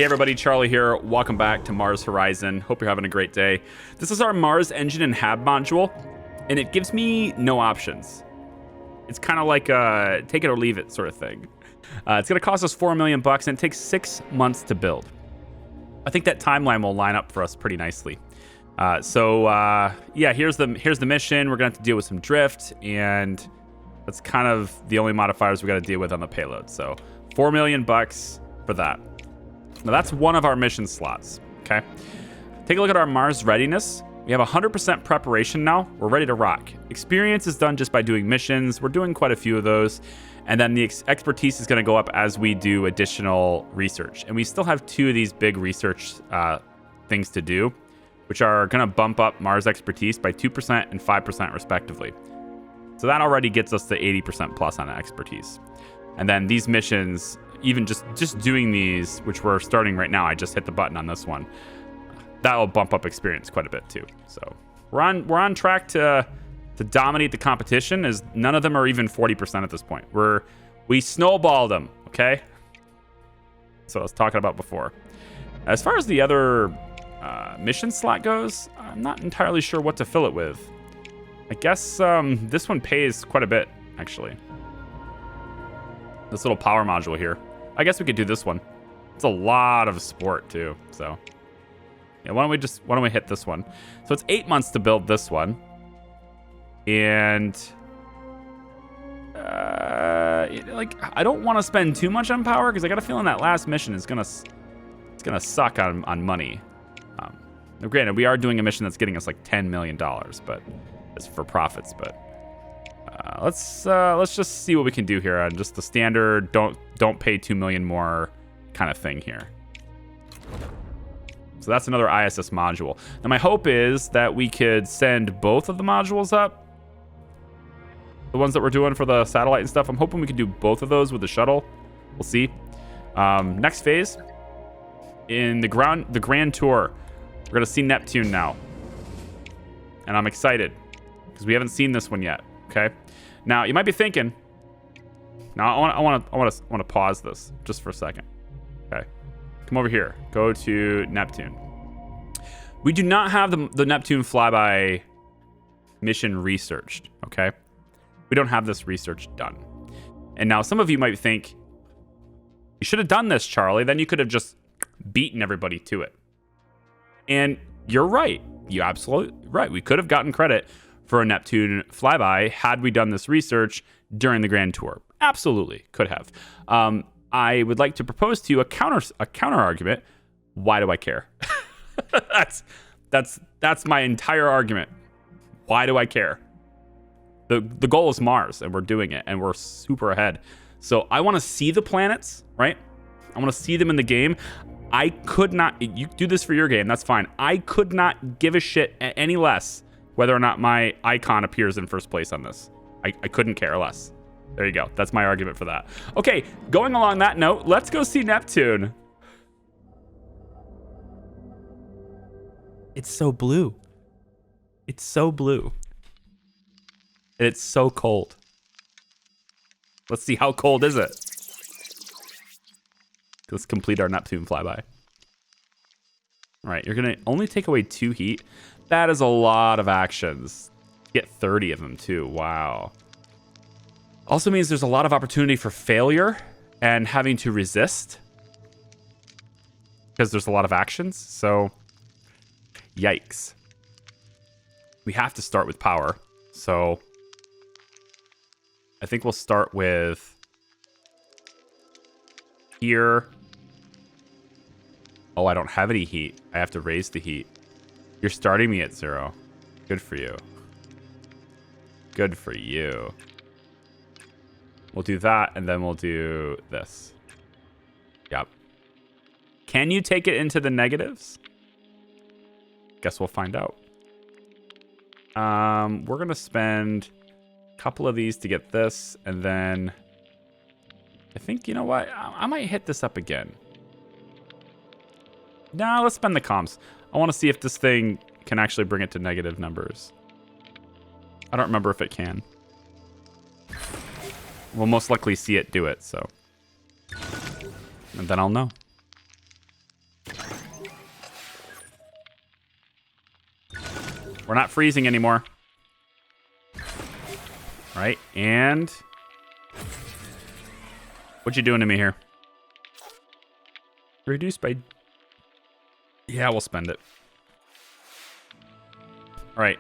Hey everybody, Charlie here. Welcome back to Mars Horizon. Hope you're having a great day. This is our Mars engine and hab module, and it gives me no options. It's kind of like a take it or leave it sort of thing. It's going to cost us $4 million, and it takes 6 months to build. I think that timeline will line up for us pretty nicely. Yeah, here's the mission. We're going to have to deal with some drift, and that's kind of the only modifiers we got to deal with on the payload. So $4 million for that. Now that's one of our mission slots, okay? Take a look at our Mars readiness. We have 100% preparation now. We're ready to rock. Experience is done just by doing missions. We're doing quite a few of those. And then the expertise is going to go up as we do additional research. And we still have 2 of these big research things to do, which are going to bump up Mars expertise by 2% and 5% respectively. So that already gets us to 80% plus on expertise. And then these missions, even just doing these, which we're starting right now, I just hit the button on this one, that'll bump up experience quite a bit too. So we're on track to dominate the competition, as none of them are even 40% at this point. We snowballed them, okay? That's what I was talking about before. As far as the other mission slot goes, I'm not entirely sure what to fill it with. I guess this one pays quite a bit, actually. This little power module here. I guess we could do this one. It's a lot of support too, so yeah, why don't we hit this one? So it's 8 months to build this one, and I don't want to spend too much on power because I got a feeling that last mission is gonna suck on money. Now granted, we are doing a mission that's getting us like $10 million, but it's for profits. But let's just see what we can do here on just the standard don't pay $2 million more kind of thing here. So that's another ISS module. Now my hope is that we could send both of the modules up, the ones that we're doing for the satellite and stuff. I'm hoping we can do both of those with the shuttle. We'll see. Next phase in the grand tour, we're gonna see Neptune now, and I'm excited because we haven't seen this one yet. Okay. Now you might be thinking. Now I want to pause this just for a second. Okay. Come over here. Go to Neptune. We do not have the Neptune flyby mission researched. Okay. We don't have this research done. And now some of you might think, you should have done this, Charlie. Then you could have just beaten everybody to it. And you're right. You're absolutely right. We could have gotten credit for a Neptune flyby had we done this research during the Grand Tour. Absolutely could have. I would like to propose to you a counter argument. Why do I care? that's my entire argument. Why do I care? The goal is Mars, and we're doing it, and we're super ahead. So I want to see the planets, right? I want to see them in the game. I could not. You do this for your game, that's fine. I could not give a shit any less whether or not my icon appears in first place on this. I couldn't care less. There you go. That's my argument for that. Okay, going along that note, let's go see Neptune. It's so blue. It's so blue. And it's so cold. Let's see, how cold is it? Let's complete our Neptune flyby. All right, you're gonna only take away 2 heat. That is a lot of actions. Get 30 of them too, wow. Also means there's a lot of opportunity for failure and having to resist because there's a lot of actions, so yikes. We have to start with power, so I think we'll start with here. Oh, I don't have any heat. I have to raise the heat. You're starting me at 0. Good for you. Good for you. We'll do that, and then we'll do this. Yep. Can you take it into the negatives? Guess we'll find out. We're going to spend a couple of these to get this, and then I think, you know what? I might hit this up again. No, let's spend the comms. I want to see if this thing can actually bring it to negative numbers. I don't remember if it can. We'll most likely see it do it, so. And then I'll know. We're not freezing anymore. Right, and what you doing to me here? Reduced by... Yeah, we'll spend it. All right.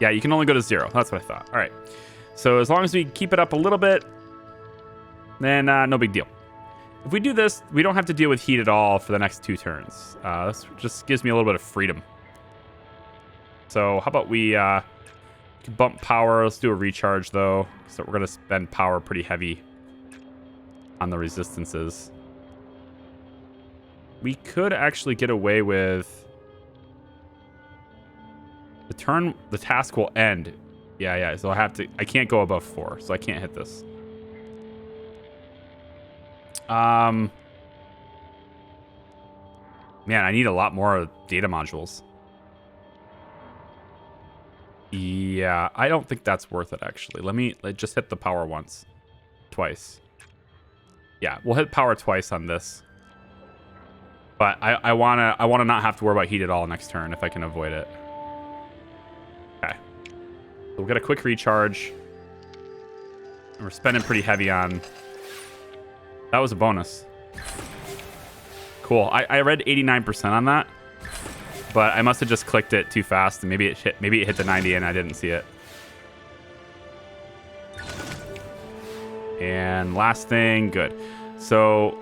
Yeah, you can only go to 0. That's what I thought. All right. So as long as we keep it up a little bit, then no big deal. If we do this, we don't have to deal with heat at all for the next 2 turns. This just gives me a little bit of freedom. So how about we bump power? Let's do a recharge, though. So we're going to spend power pretty heavy on the resistances. We could actually get away with... The task will end. Yeah. So I can't go above 4, so I can't hit this. Man, I need a lot more data modules. Yeah, I don't think that's worth it, actually. Let's just hit the power twice. Yeah, we'll hit power twice on this. But I wanna not have to worry about heat at all next turn if I can avoid it. Okay. So we'll get a quick recharge. And we're spending pretty heavy on... That was a bonus. Cool. I read 89% on that. But I must have just clicked it too fast, and maybe it hit the 90 and I didn't see it. And last thing, good. So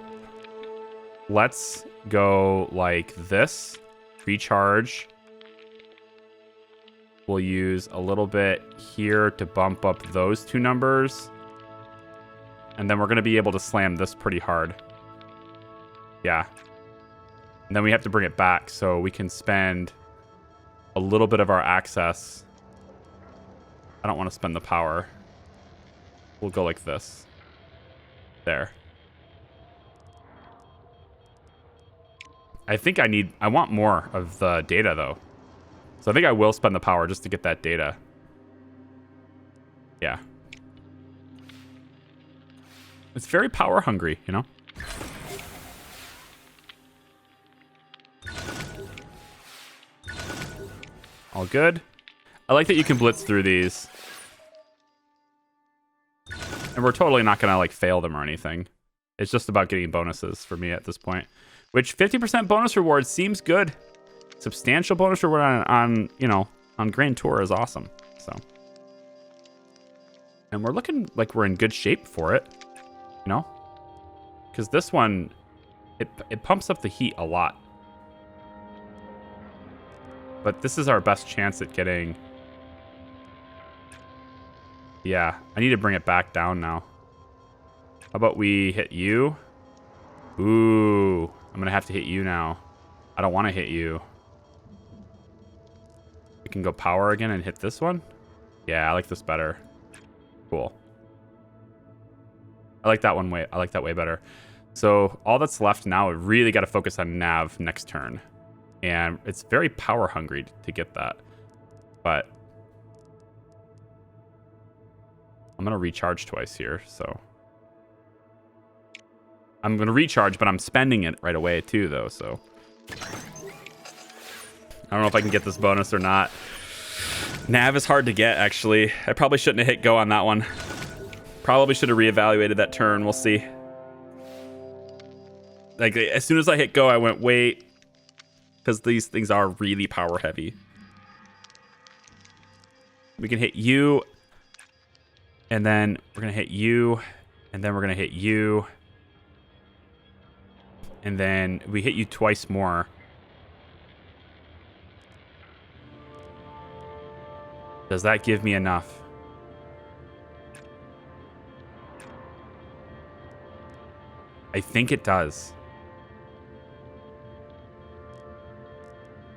let's go like this. Recharge. We'll use a little bit here to bump up those 2 numbers. And then we're going to be able to slam this pretty hard. Yeah. And then we have to bring it back so we can spend a little bit of our access. I don't want to spend the power. We'll go like this. There. I want more of the data, though. So I think I will spend the power just to get that data. Yeah. It's very power hungry, you know? All good. I like that you can blitz through these. And we're totally not going to, like, fail them or anything. It's just about getting bonuses for me at this point. Which 50% bonus reward seems good. Substantial bonus reward on Grand Tour is awesome. So. And we're looking like we're in good shape for it. You know? Because this one, it pumps up the heat a lot. But this is our best chance at getting... Yeah, I need to bring it back down now. How about we hit you? Ooh, I'm going to have to hit you now. I don't want to hit you. We can go power again and hit this one? Yeah, I like this better. Cool. I like that way better. So all that's left now, we really got to focus on nav next turn. And it's very power hungry to get that. But I'm going to recharge twice here, so. I'm going to recharge, but I'm spending it right away too, though, so. I don't know if I can get this bonus or not. Nav is hard to get, actually. I probably shouldn't have hit go on that one. Probably should have reevaluated that turn. We'll see. Like, as soon as I hit go, I went, wait. Because these things are really power heavy. We can hit you. And then we're going to hit you. And then we're going to hit you. And then we hit you twice more. Does that give me enough? I think it does.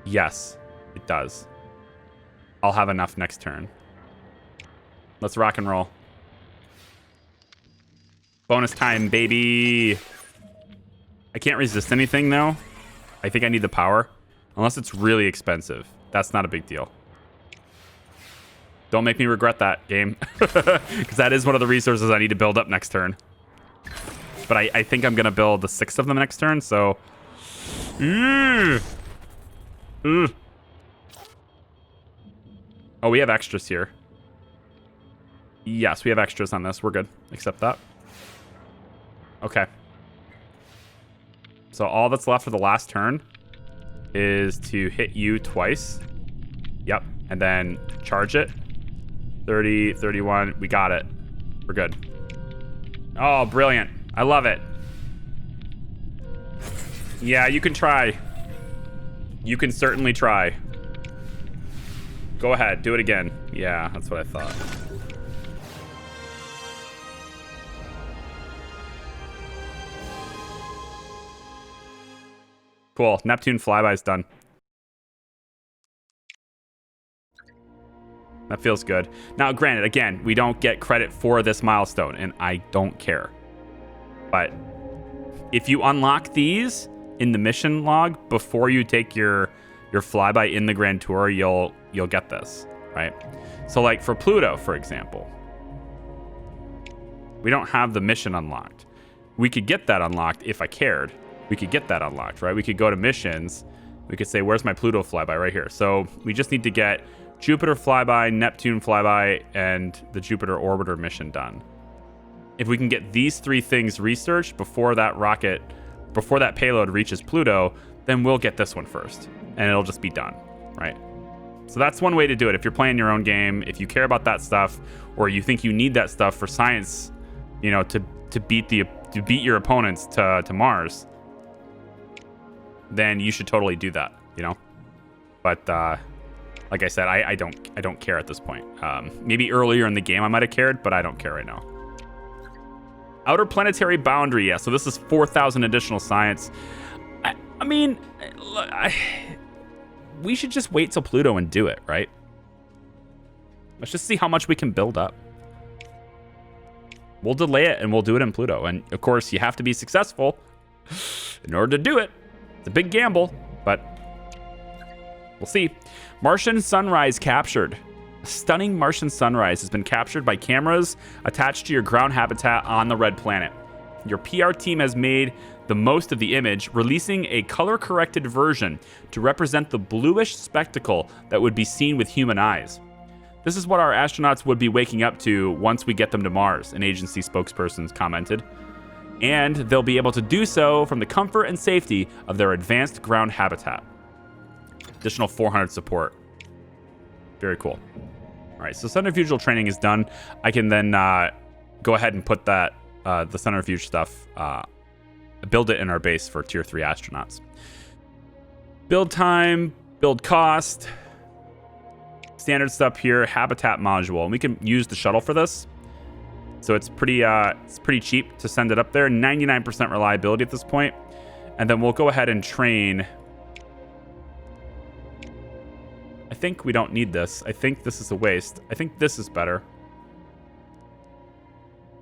Yes, it does. I'll have enough next turn. Let's rock and roll. Bonus time, baby. I can't resist anything, though. I think I need the power. Unless it's really expensive. That's not a big deal. Don't make me regret that, game. Because that is one of the resources I need to build up next turn. But I think I'm going to build the 6 of them next turn, so... Oh, we have extras here. Yes, we have extras on this. We're good. Accept that. Okay. So all that's left for the last turn is to hit you twice. Yep. And then charge it. 30, 31. We got it. We're good. Oh, brilliant. I love it. Yeah, you can try. You can certainly try. Go ahead. Do it again. Yeah, that's what I thought. Cool. Neptune flyby's done. That feels good. Now, granted, again, we don't get credit for this milestone, and I don't care. But if you unlock these in the mission log before you take your flyby in the Grand Tour, you'll get this, right? So, like for Pluto, for example, we don't have the mission unlocked. We could get that unlocked if I cared. We could get that unlocked, right? We could go to missions. We could say, where's my Pluto flyby? Right here. So we just need to get Jupiter flyby, Neptune flyby, and the Jupiter orbiter mission done. If we can get these three things researched before that payload reaches Pluto, then we'll get this one first, and it'll just be done, right? So that's one way to do it. If you're playing your own game, if you care about that stuff, or you think you need that stuff for science, you know, to beat your opponents to Mars, then you should totally do that, you know. But like I said, I don't care at this point. Maybe earlier in the game I might have cared, but I don't care right now. Outer planetary boundary, yeah. So this is 4,000 additional science. I mean, we should just wait till Pluto and do it, right? Let's just see how much we can build up. We'll delay it and we'll do it in Pluto. And of course, you have to be successful in order to do it. It's a big gamble, but we'll see. Martian sunrise captured. A stunning Martian sunrise has been captured by cameras attached to your ground habitat on the red planet. Your PR team has made the most of the image, releasing a color-corrected version to represent the bluish spectacle that would be seen with human eyes. This is what our astronauts would be waking up to once we get them to Mars, an agency spokesperson commented. And they'll be able to do so from the comfort and safety of their advanced ground habitat. Additional 400 support. Very cool. All right, so centrifugal training is done. I can then go ahead and put that the centrifuge stuff, build it in our base for tier 3 astronauts. Build time, build cost, standard stuff here, habitat module, and we can use the shuttle for this. So it's pretty cheap to send it up there. 99% reliability at this point, and then we'll go ahead and train. I think we don't need this. I think this is a waste. I think this is better.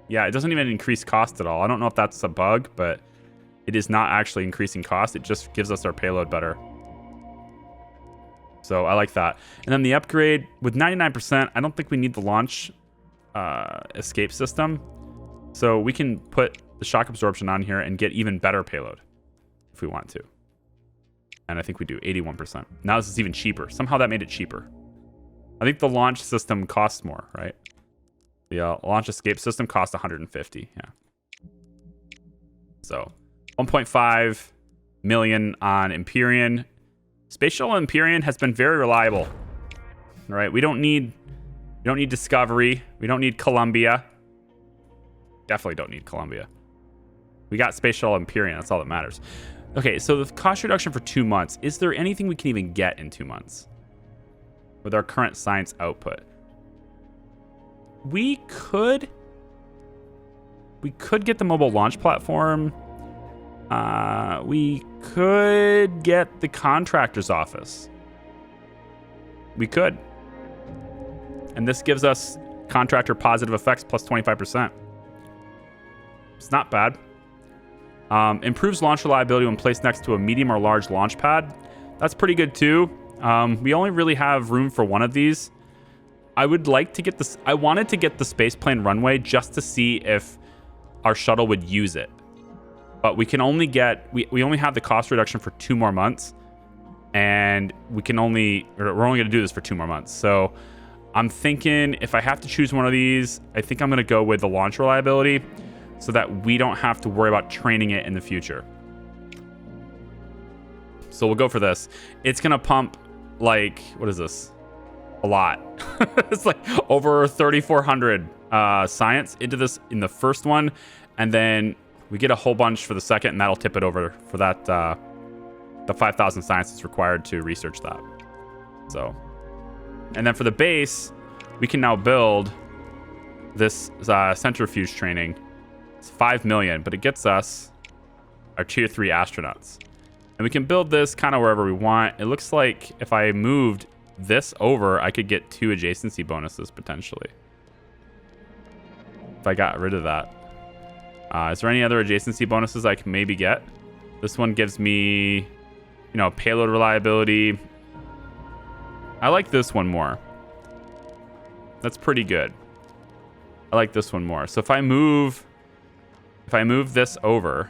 Yeah, it doesn't even increase cost at all. I don't know if that's a bug, but it is not actually increasing cost. It just gives us our payload better. So I like that. And then the upgrade with 99%, I don't think we need the launch escape system. So we can put the shock absorption on here and get even better payload if we want to. And I think we do 81%. Now this is even cheaper. Somehow that made it cheaper. I think the launch system costs more, right? The launch escape system costs 150. Yeah. So 1.5 million on Empyrean. Space Shuttle Empyrean has been very reliable. All right, we don't need Discovery. We don't need Columbia. Definitely don't need Columbia. We got Space Shuttle Empyrean. That's all that matters. Okay, so the cost reduction for 2 months. Is there anything we can even get in 2 months with our current science output? We could get the mobile launch platform. We could get the contractor's office. We could. And this gives us contractor positive effects plus 25%. It's not bad. Improves launch reliability when placed next to a medium or large launch pad. That's pretty good too. We only really have room for one of these. I would like to get this. I wanted to get the spaceplane runway just to see if our shuttle would use it. But we can only get, we only have the cost reduction for 2 more months. And we're only going to do this for 2 more months. So I'm thinking if I have to choose one of these, I think I'm going to go with the launch reliability so that we don't have to worry about training it in the future. So we'll go for this. It's going to pump like, what is this? A lot. It's like over 3,400 science into this in the first one. And then we get a whole bunch for the second, and that'll tip it over for that, the 5,000 science that's required to research that. So, and then for the base, we can now build this centrifuge training. It's 5 million, but it gets us our tier 3 astronauts. And we can build this kind of wherever we want. It looks like if I moved this over, I could get 2 adjacency bonuses potentially. If I got rid of that. Is there any other adjacency bonuses I can maybe get? This one gives me, you know, payload reliability. I like this one more. That's pretty good. I like this one more. So if I move this over,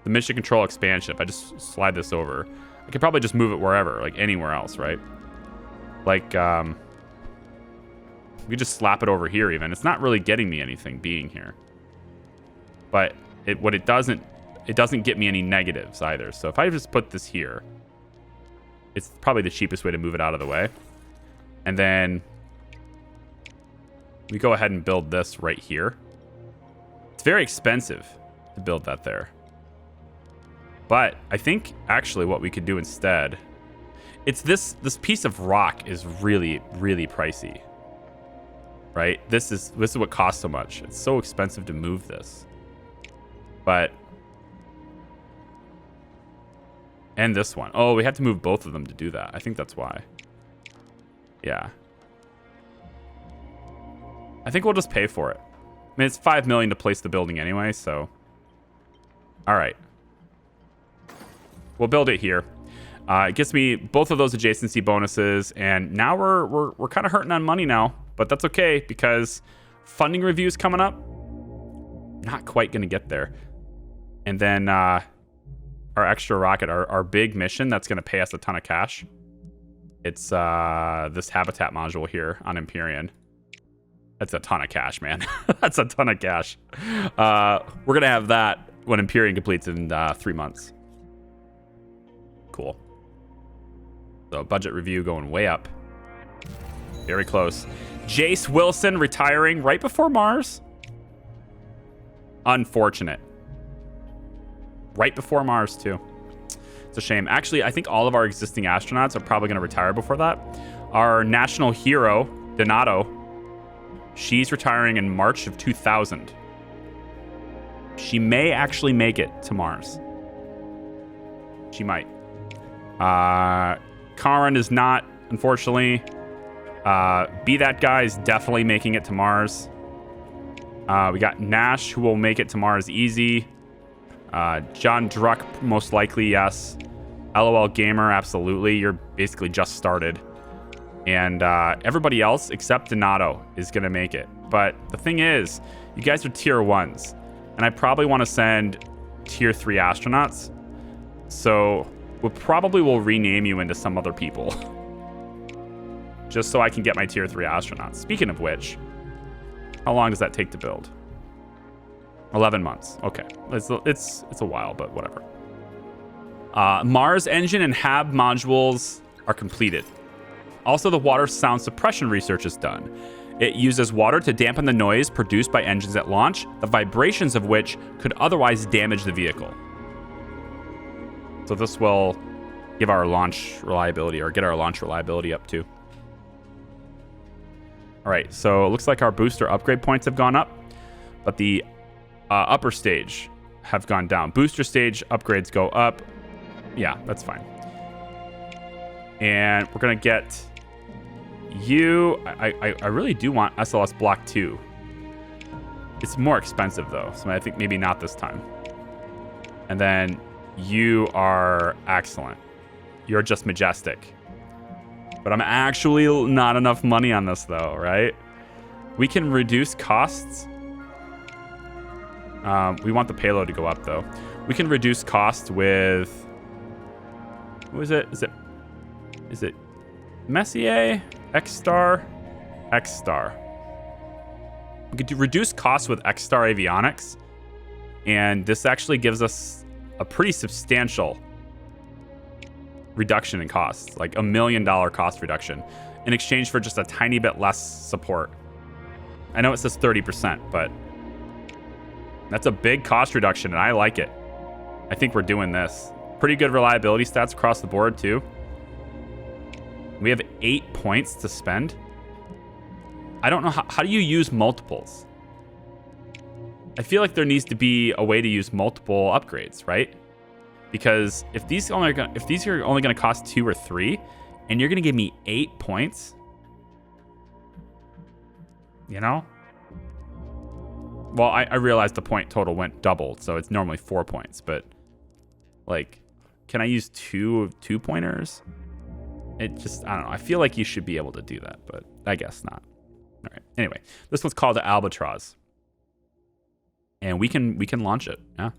the mission control expansion, if I just slide this over, I could probably just move it wherever, like anywhere else, right? Like, we could just slap it over here even. It's not really getting me anything being here. But it doesn't get me any negatives either. So if I just put this here, it's probably the cheapest way to move it out of the way. And then we go ahead and build this right here. It's very expensive to build that there. But I think actually what we could do instead, it's this piece of rock is really, really pricey. Right? This is what costs so much. It's so expensive to move this. But and this one. Oh, we have to move both of them to do that. I think that's why. Yeah. I think we'll just pay for it. I mean, it's 5 million to place the building anyway, so. All right. We'll build it here. It gets me both of those adjacency bonuses, and now we're kind of hurting on money now, but that's okay because funding review's coming up. Not quite going to get there. And then our extra rocket, our big mission that's going to pay us a ton of cash. It's this habitat module here on Empyrean. That's a ton of cash, man. That's a ton of cash. We're going to have that when Empyrean completes in 3 months. Cool. So budget review going way up. Very close. Jace Wilson retiring right before Mars. Unfortunate. Right before Mars, too. It's a shame. Actually, I think all of our existing astronauts are probably going to retire before that. Our national hero, Donato, she's retiring in March of 2000. She may actually make it to Mars. She might. Karan is not, unfortunately. Be That Guy is definitely making it to Mars. We got Nash, who will make it to Mars easy. John Druck, most likely, yes. LOL Gamer, absolutely. You're basically just started. And everybody else except Donato is going to make it. But the thing is, you guys are tier 1s. And I probably want to send tier 3 astronauts. So we probably will rename you into some other people. Just so I can get my tier 3 astronauts. Speaking of which, how long does that take to build? 11 months. Okay. It's a while, but whatever. Mars engine and HAB modules are completed. Also, the water sound suppression research is done. It uses water to dampen the noise produced by engines at launch, the vibrations of which could otherwise damage the vehicle. So this will give our launch reliability, or get our launch reliability up too. All right, so it looks like our booster upgrade points have gone up, but the upper stage have gone down. Booster stage upgrades go up. Yeah, that's fine. And we're going to get you. I really do want SLS Block 2. It's more expensive, though, so I think maybe not this time. And then you are excellent. You're just majestic. But I'm actually not enough money on this, though, right? We can reduce costs. We want the payload to go up, though. We can reduce costs with... Who is it? Is it Messier, X-Star, X-Star. We could do reduce costs with X-Star avionics, and this actually gives us a pretty substantial reduction in costs, like $1 million cost reduction, in exchange for just a tiny bit less support. I know it says 30%, but that's a big cost reduction, and I like it. I think we're doing this. Pretty good reliability stats across the board, too. We have 8 points to spend. I don't know how do you use multiples? I feel like there needs to be a way to use multiple upgrades, right? Because if these are only going to cost 2 or 3, and you're going to give me 8 points, you know? Well, I realized the point total went doubled, so it's normally 4 points, but like, can I use two pointers? It just, I don't know. I feel like you should be able to do that, but I guess not. All right. Anyway, this one's called the Albatross, and we can launch it. Yeah,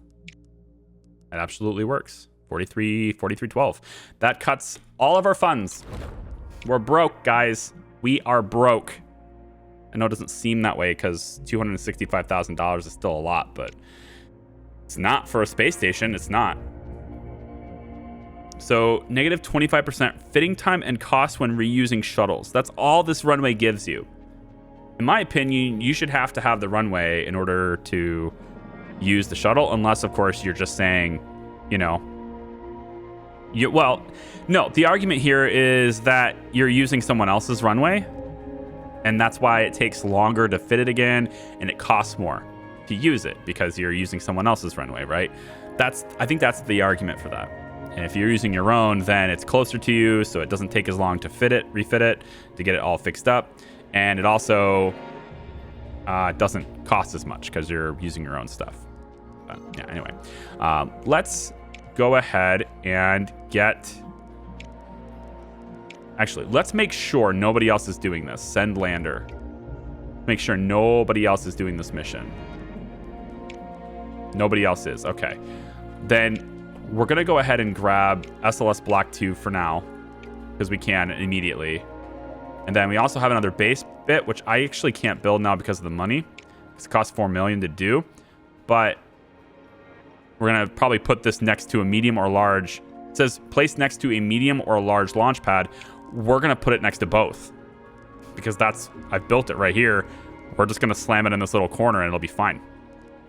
it absolutely works. 4312. That cuts all of our funds. We're broke, guys. We are broke. I know it doesn't seem that way because $265,000 is still a lot, but it's not for a space station. It's not. So negative 25% fitting time and cost when reusing shuttles. That's all this runway gives you. In my opinion, you should have to have the runway in order to use the shuttle, unless, of course, you're just saying, you know, well, no, the argument here is that you're using someone else's runway, and that's why it takes longer to fit it again, and it costs more to use it because you're using someone else's runway, right? I think that's the argument for that. And if you're using your own, then it's closer to you, so it doesn't take as long to refit it, to get it all fixed up. And it also doesn't cost as much because you're using your own stuff. But yeah, anyway. Let's go ahead and get... Actually, let's make sure nobody else is doing this. Send lander. Make sure nobody else is doing this mission. Nobody else is. Okay. Then we're going to go ahead and grab SLS Block 2 for now, because we can immediately. And then we also have another base bit, which I actually can't build now because of the money. It costs $4 million to do. But we're going to probably put this next to a medium or large. It says place next to a medium or large launch pad. We're going to put it next to both, because I've built it right here. We're just going to slam it in this little corner and it'll be fine.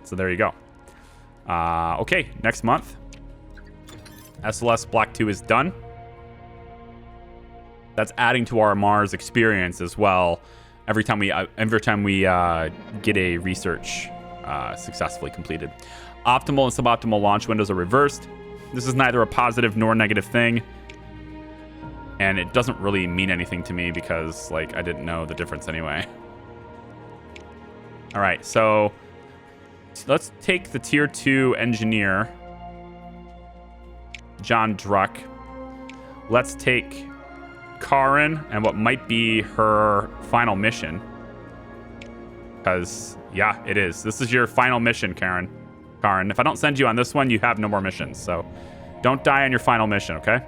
So there you go. Okay, next month. SLS Block 2 is done. That's adding to our Mars experience as well. Every time we get a research successfully completed. Optimal and suboptimal launch windows are reversed. This is neither a positive nor negative thing, and it doesn't really mean anything to me because, like, I didn't know the difference anyway. All right, so let's take the tier 2 engineer, John Druck. Let's take Karin and what might be her final mission. Because, yeah, it is. This is your final mission, Karin. If I don't send you on this one, you have no more missions. So don't die on your final mission, okay?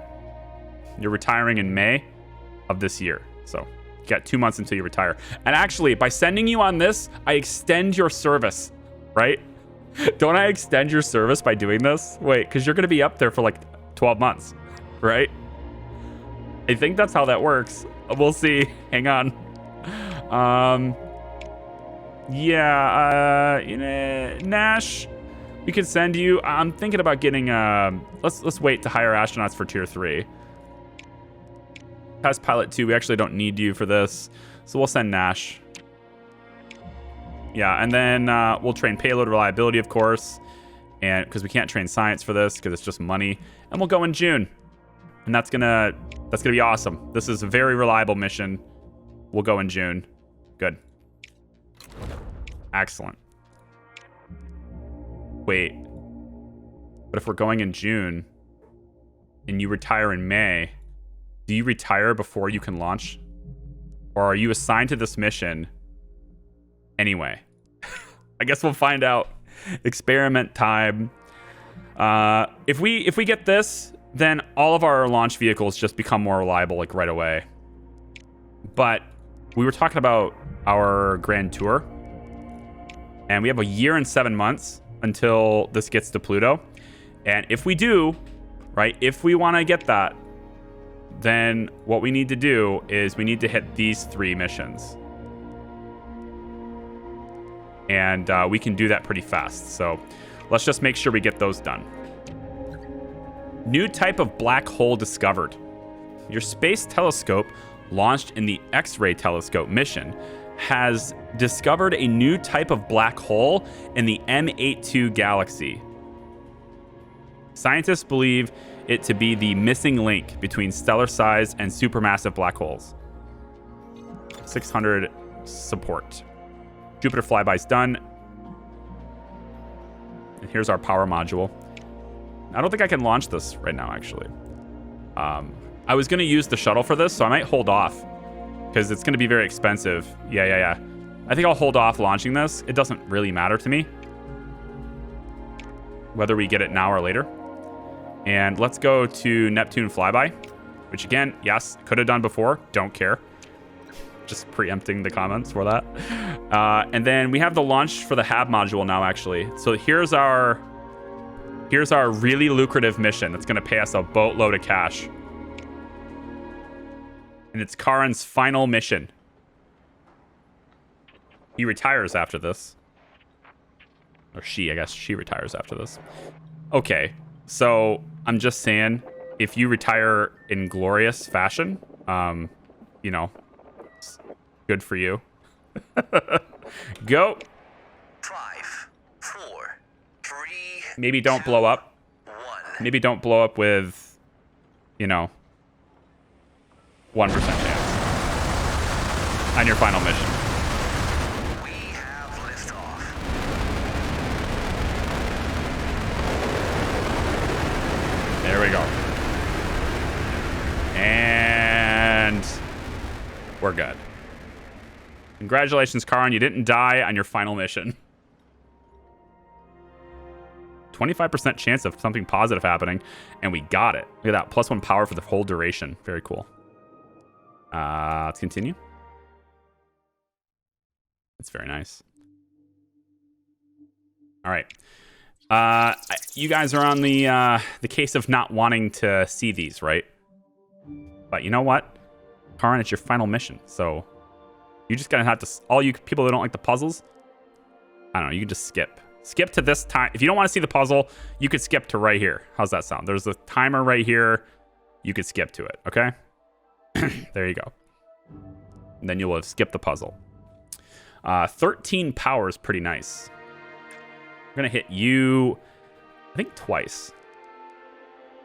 You're retiring in May of this year. So you got 2 months until you retire. And actually, by sending you on this, I extend your service, right? Don't I extend your service by doing this? Wait, because you're going to be up there for like 12 months, right? I think that's how that works. We'll see. Hang on. Nash, we could send you. I'm thinking about getting let's wait to hire astronauts for tier 3. Test pilot 2, we actually don't need you for this, so we'll send Nash. Yeah, and then we'll train payload reliability, of course, and because we can't train science for this because it's just money. And we'll go in June, and that's gonna be awesome. This is a very reliable mission. We'll go in June. Good. Excellent. Wait, but if we're going in June and you retire in May, do you retire before you can launch, or are you assigned to this mission anyway? I guess we'll find out. Experiment time. If we get this, then all of our launch vehicles just become more reliable, like right away. But we were talking about our grand tour, and we have a year and 7 months until this gets to Pluto. And if we do, right, if we want to get that, then what we need to do is we need to hit these 3 missions. And we can do that pretty fast. So let's just make sure we get those done. New type of black hole discovered. Your space telescope, launched in the X-ray telescope mission, has discovered a new type of black hole in the M82 galaxy. Scientists believe it to be the missing link between stellar-sized and supermassive black holes. 600 support. Jupiter flyby's done. And here's our power module. I don't think I can launch this right now, actually. I was going to use the shuttle for this, so I might hold off because it's going to be very expensive. Yeah. I think I'll hold off launching this. It doesn't really matter to me whether we get it now or later. And let's go to Neptune flyby, which again, yes, could have done before. Don't care. Just preempting the comments for that. And then we have the launch for the HAB module now, actually. So here's our really lucrative mission that's going to pay us a boatload of cash. And it's Karan's final mission. He retires after this. Or she, I guess she retires after this. Okay, so I'm just saying, if you retire in glorious fashion, you know, good for you. Go. 5, 4, 3. Maybe don't blow up. 1. Maybe don't blow up with, you know, 1% chance on your final mission. We have liftoff. There we go. And we're good. Congratulations, Karan. You didn't die on your final mission. 25% chance of something positive happening, and we got it. Look at that. +1 power for the whole duration. Very cool. Let's continue. That's very nice. All right. You guys are on the case of not wanting to see these, right? But you know what? Karan, it's your final mission, so you're just gonna have to, all you people that don't like the puzzles, I don't know, you can just skip to this time. If you don't want to see the puzzle, you could skip to right here. How's that sound? There's a timer right here. You could skip to it, okay? There you go. And then you'll have skipped the puzzle. 13 power is pretty nice. We're gonna hit you, I think, twice.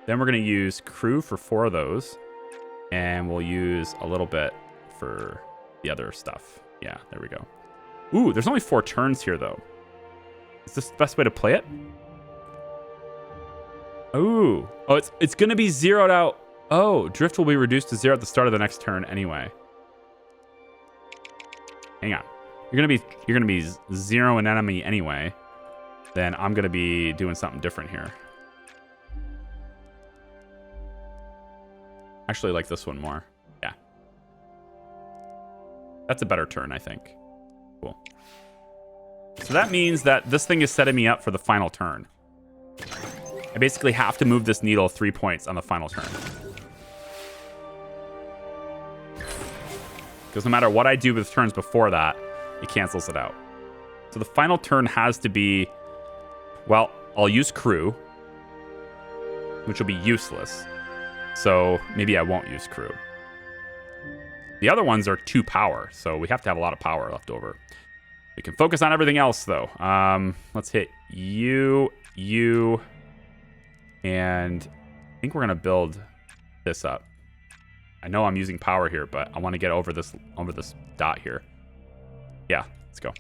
Then we're gonna use crew for 4 of those, and we'll use a little bit for the other stuff. Yeah, there we go. Ooh, there's only 4 turns here, though. Is this the best way to play it? Ooh. Oh, it's gonna be zeroed out. Oh, drift will be reduced to 0 at the start of the next turn anyway. Hang on. You're gonna be zero an enemy anyway. Then I'm gonna be doing something different here. Actually, like this one more. Yeah. That's a better turn, I think. Cool. So that means that this thing is setting me up for the final turn. I basically have to move this needle 3 points on the final turn. Because no matter what I do with turns before that, it cancels it out. So the final turn has to be, well, I'll use crew, which will be useless. So maybe I won't use crew. The other ones are 2 power, so we have to have a lot of power left over. We can focus on everything else, though. Let's hit you, and I think we're gonna build this up. I know I'm using power here, but I want to get over this dot here. Yeah, let's go.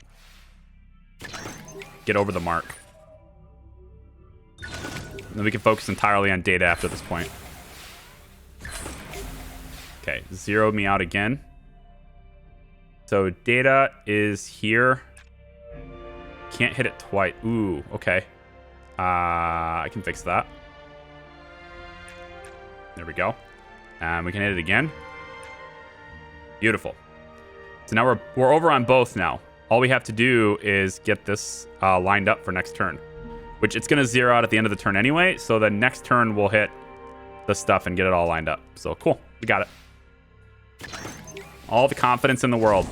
Get over the mark. And then we can focus entirely on data after this point. Okay, zero me out again. So data is here. Can't hit it twice. Ooh, okay. I can fix that. There we go. And we can hit it again. Beautiful. So now we're over on both now. All we have to do is get this lined up for next turn, which it's going to zero out at the end of the turn anyway. So the next turn we'll hit the stuff and get it all lined up. So cool. We got it. All the confidence in the world.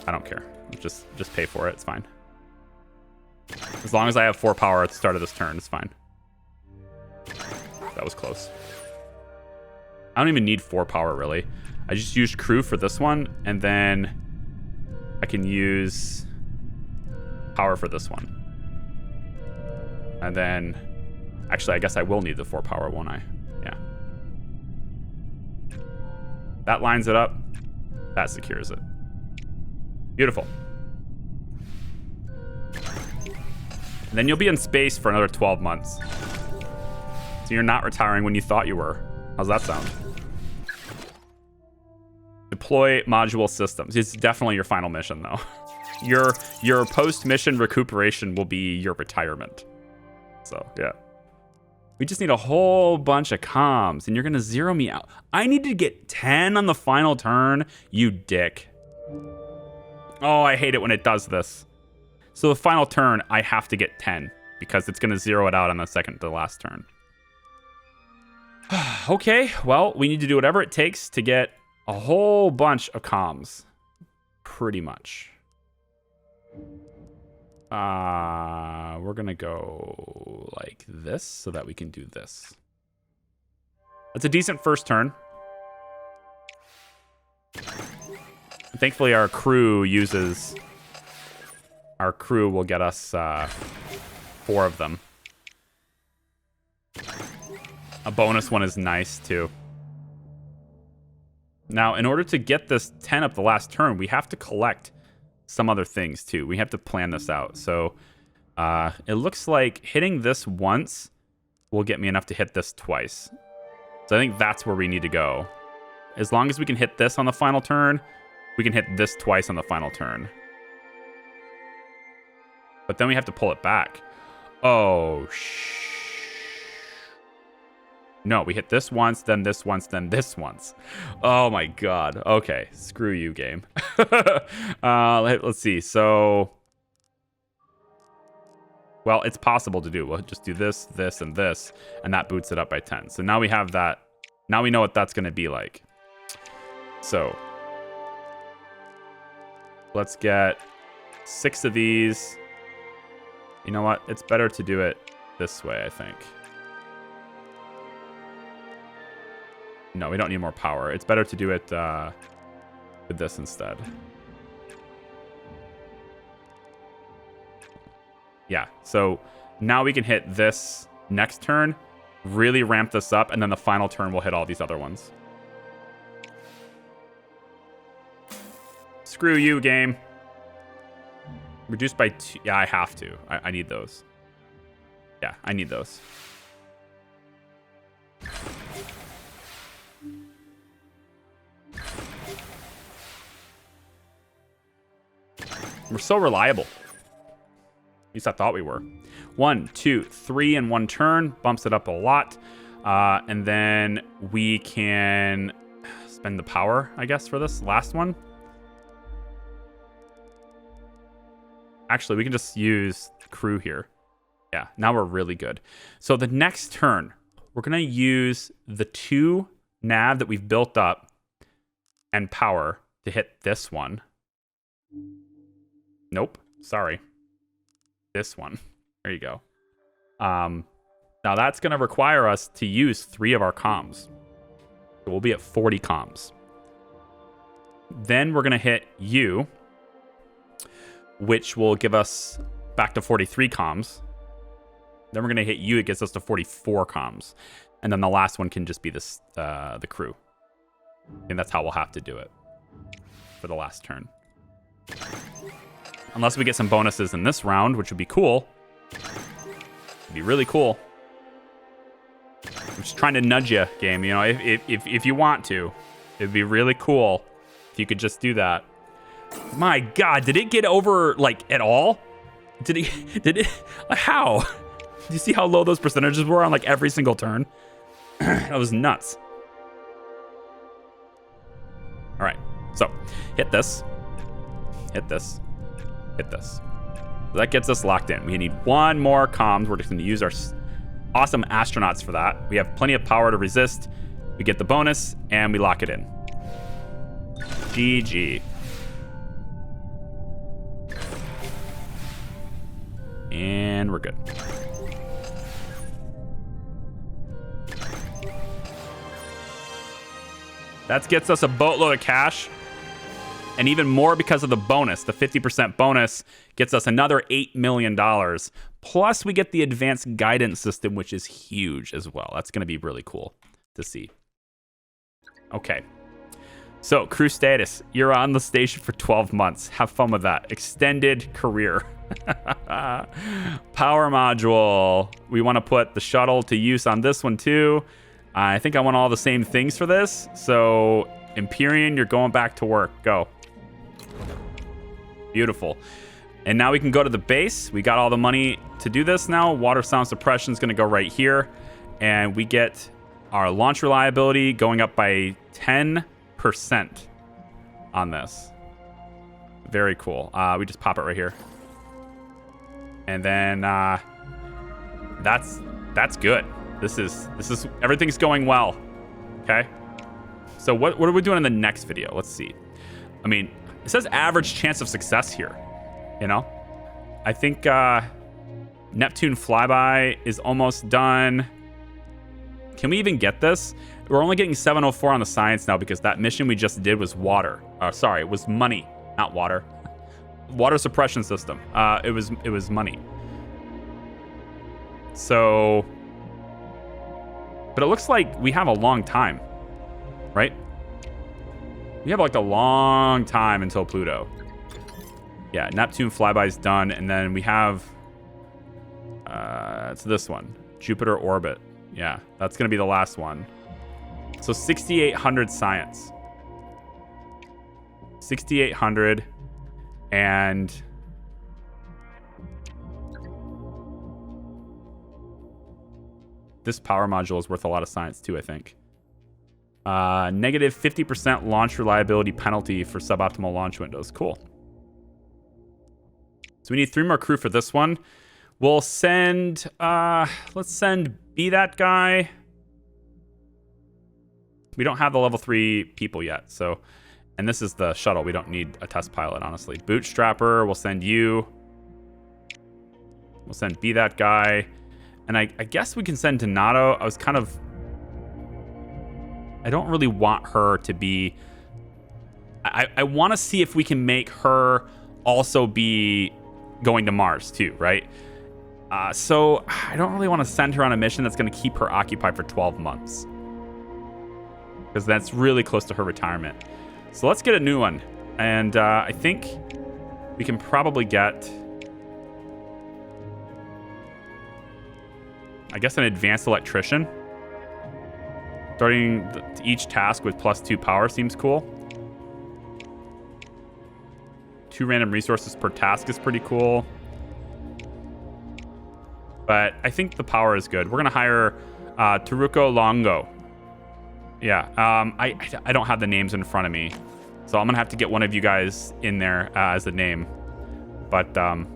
I don't care. Just pay for it. It's fine. As long as I have 4 power at the start of this turn, it's fine. That was close. I don't even need 4 power, really. I just used crew for this one, and then I can use power for this one. And then, actually, I guess I will need the 4 power, won't I? Yeah. That lines it up. That secures it. Beautiful. And then you'll be in space for another 12 months. So you're not retiring when you thought you were. How's that sound? Deploy module systems. It's definitely your final mission, though. Your post-mission recuperation will be your retirement. So, yeah. We just need a whole bunch of comms, and you're going to zero me out. I need to get 10 on the final turn, you dick. Oh, I hate it when it does this. So the final turn, I have to get 10, because it's going to zero it out on the second to last turn. Okay, well, we need to do whatever it takes to get a whole bunch of comms. Pretty much. We're going to go like this so that we can do this. That's a decent first turn. Thankfully, our crew uses... Our crew will get us 4 of them. A bonus one is nice, too. Now, in order to get this 10 up the last turn, we have to collect some other things, too. We have to plan this out. So, it looks like hitting this once will get me enough to hit this twice. So I think that's where we need to go. As long as we can hit this on the final turn, we can hit this twice on the final turn. But then we have to pull it back. Oh, no, we hit this once, then this once, then this once. Oh my god. Okay, screw you, game. Let's see. So, well, it's possible to do. We'll just do this, this, and this, and that boots it up by 10. So now we have that. Now we know what that's going to be like. So, let's get 6 of these. You know what? It's better to do it this way, I think. No, we don't need more power. It's better to do it with this instead. Yeah, so now we can hit this next turn, really ramp this up, and then the final turn we'll hit all these other ones. Screw you, game. Reduced by 2. Yeah, I have to. I need those. Yeah, I need those. We're so reliable. At least I thought we were. 1, 2, 3 in one turn. Bumps it up a lot. And then we can spend the power, I guess, for this last one. Actually, we can just use crew here. Yeah, now we're really good. So the next turn, we're going to use the 2 nav that we've built up and power to hit this one. Nope, sorry. This one. There you go. Now that's going to require us to use 3 of our comms. So we'll be at 40 comms. Then we're going to hit you, which will give us back to 43 comms. Then we're going to hit you. It gets us to 44 comms. And then the last one can just be this, the crew. And that's how we'll have to do it for the last turn. Unless we get some bonuses in this round, which would be cool. It'd be really cool. I'm just trying to nudge you, game. You know, if you want to, it'd be really cool if you could just do that. My God, did it get over like at all? Did it? How? Do you see how low those percentages were on like every single turn? That was nuts. All right. So hit this, hit this, hit this. So that gets us locked in. We need one more comms. We're just going to use our awesome astronauts for that. We have plenty of power to resist. We get the bonus, and we lock it in. GG. And we're good. That gets us a boatload of cash. And even more because of the bonus. The 50% bonus gets us another $8 million. Plus, we get the advanced guidance system, which is huge as well. That's going to be really cool to see. Okay. So, crew status. You're on the station for 12 months. Have fun with that. Extended career. Power module. We want to put the shuttle to use on this one, too. I think I want all the same things for this. So, Empyrean, you're going back to work. Go. Beautiful. And now we can go to the base. We got all the money to do this now. Water sound suppression is going to go right here. And we get our launch reliability going up by 10% on this. Very cool. We just pop it right here. And then that's good. This is everything's going well. Okay. So what are we doing in the next video? Let's see. I mean, it says average chance of success here. You know, I think Neptune flyby is almost done. Can we even get this? We're only getting 704 on the science now because that mission we just did was water. Sorry, it was money, not water. Water suppression system. It was money. So, but it looks like we have a long time, right? We have like a long time until Pluto. Yeah, Neptune flyby's done, and then we have it's this one, Jupiter orbit. Yeah, that's gonna be the last one. So 6,800 science. 6,800, and this power module is worth a lot of science too, I think. Negative 50% launch reliability penalty for suboptimal launch windows. Cool. So we need 3 more crew for this one. We'll send, let's send Be That Guy. We don't have the level 3 people yet, so, and this is the shuttle. We don't need a test pilot, honestly. Bootstrapper, we'll send you. We'll send Be That Guy. And I guess we can send Donato. I don't really want her to be, I want to see if we can make her also be going to Mars too, right? So I don't really want to send her on a mission that's going to keep her occupied for 12 months. Because that's really close to her retirement. So let's get a new one. And I think we can probably get, I guess, an advanced electrician. Starting each task with +2 power seems cool. 2 random resources per task is pretty cool. But I think the power is good. We're going to hire Taruko Longo. Yeah, I don't have the names in front of me. So I'm going to have to get one of you guys in there as a name. But I'll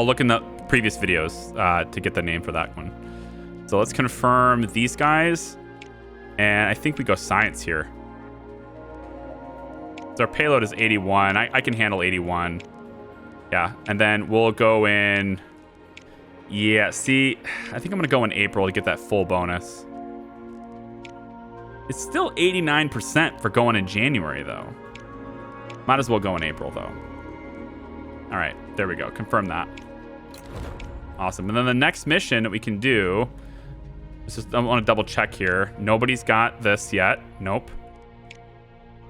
look in the previous videos to get the name for that one. So let's confirm these guys. And I think we go science here. So our payload is 81. I can handle 81. Yeah, and then we'll go in. Yeah, see, I think I'm going to go in April to get that full bonus. It's still 89% for going in January, though. Might as well go in April, though. All right, there we go. Confirm that. Awesome. And then the next mission that we can do... I want to double check here. Nobody's got this yet. Nope.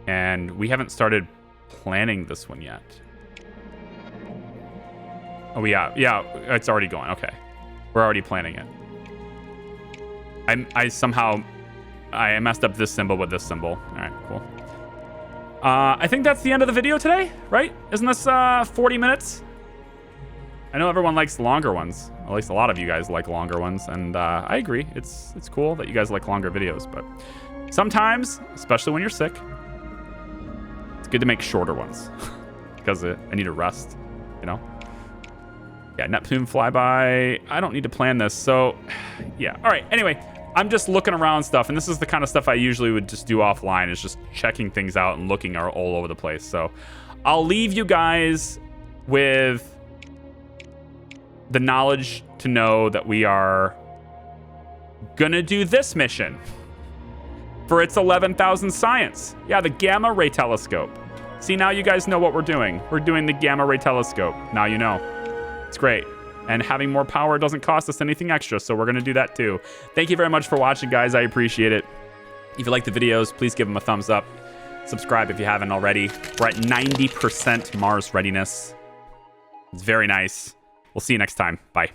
And we haven't started planning this one yet. Oh, yeah, it's already going. Okay. We're already planning it. I messed up this symbol with this symbol. All right, cool. I think that's the end of the video today, right? Isn't this 40 minutes? I know everyone likes longer ones. At least a lot of you guys like longer ones, and I agree. It's cool that you guys like longer videos, but Sometimes, especially when you're sick, it's good to make shorter ones because I need a rest, you know? Yeah, Neptune flyby. I don't need to plan this, so yeah. All right, anyway, I'm just looking around stuff, and this is the kind of stuff I usually would just do offline, is just checking things out and looking all over the place. So I'll leave you guys with the knowledge to know that we are gonna do this mission for its 11,000 science. Yeah, the gamma ray telescope. See, now you guys know what we're doing. We're doing the gamma ray telescope. Now you know. It's great. And having more power doesn't cost us anything extra, so we're going to do that too. Thank you very much for watching, guys. I appreciate it. If you like the videos, please give them a thumbs up. Subscribe if you haven't already. We're at 90% Mars readiness. It's very nice. We'll see you next time. Bye.